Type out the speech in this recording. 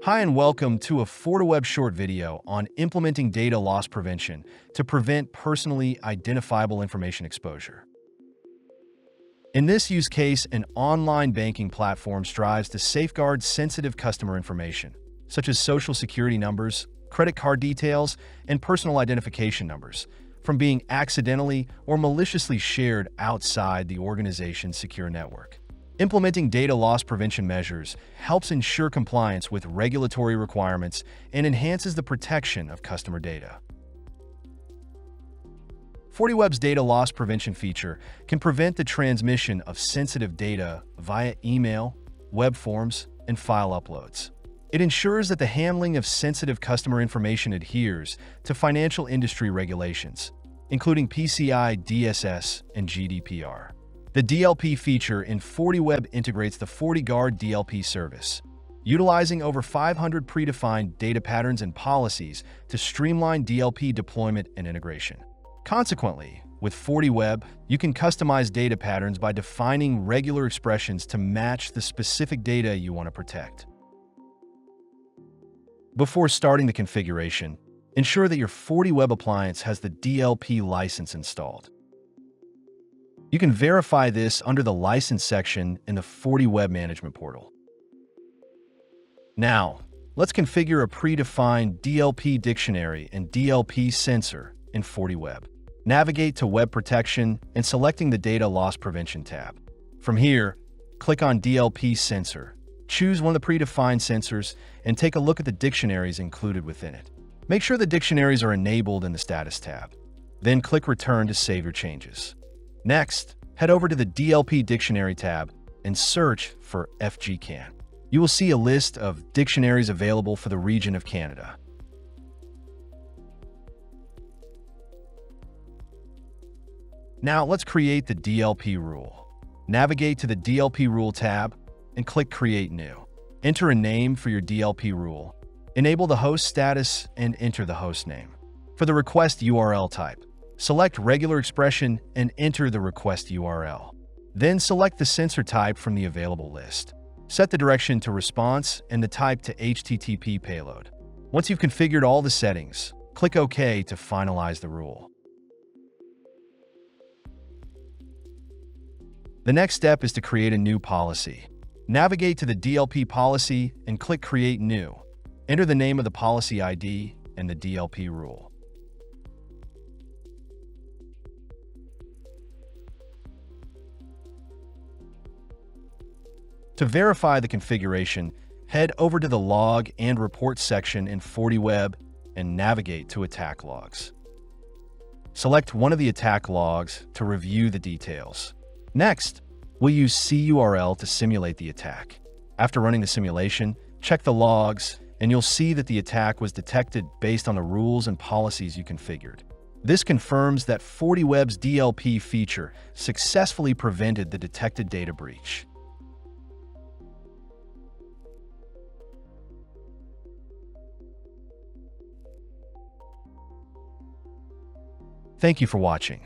Hi and welcome to a FortiWeb short video on implementing data loss prevention to prevent personally identifiable information exposure. In this use case, an online banking platform strives to safeguard sensitive customer information, such as social security numbers, credit card details, and personal identification numbers, from being accidentally or maliciously shared outside the organization's secure network. Implementing data loss prevention measures helps ensure compliance with regulatory requirements and enhances the protection of customer data. FortiWeb's data loss prevention feature can prevent the transmission of sensitive data via email, web forms, and file uploads. It ensures that the handling of sensitive customer information adheres to financial industry regulations, including PCI DSS and GDPR. The DLP feature in FortiWeb integrates the FortiGuard DLP service, utilizing over 500 predefined data patterns and policies to streamline DLP deployment and integration. Consequently, with FortiWeb, you can customize data patterns by defining regular expressions to match the specific data you want to protect. Before starting the configuration, ensure that your FortiWeb appliance has the DLP license installed. You can verify this under the License section in the FortiWeb Management Portal. Now, let's configure a predefined DLP dictionary and DLP sensor in FortiWeb. Navigate to Web Protection and selecting the Data Loss Prevention tab. From here, click on DLP Sensor. Choose one of the predefined sensors and take a look at the dictionaries included within it. Make sure the dictionaries are enabled in the Status tab. Then click Return to save your changes. Next, head over to the DLP Dictionary tab and search for FGCAN. You will see a list of dictionaries available for the region of Canada. Now let's create the DLP rule. Navigate to the DLP Rule tab and click Create New. Enter a name for your DLP rule. Enable the host status and enter the host name. For the request URL type, select regular expression and enter the request URL. Then select the sensor type from the available list. Set the direction to response and the type to HTTP payload. Once you've configured all the settings, click OK to finalize the rule. The next step is to create a new policy. Navigate to the DLP policy and click Create New. Enter the name of the policy ID and the DLP rule. To verify the configuration, head over to the Log and Report section in FortiWeb and navigate to Attack Logs. Select one of the attack logs to review the details. Next, we'll use CURL to simulate the attack. After running the simulation, check the logs, and you'll see that the attack was detected based on the rules and policies you configured. This confirms that FortiWeb's DLP feature successfully prevented the detected data breach. Thank you for watching.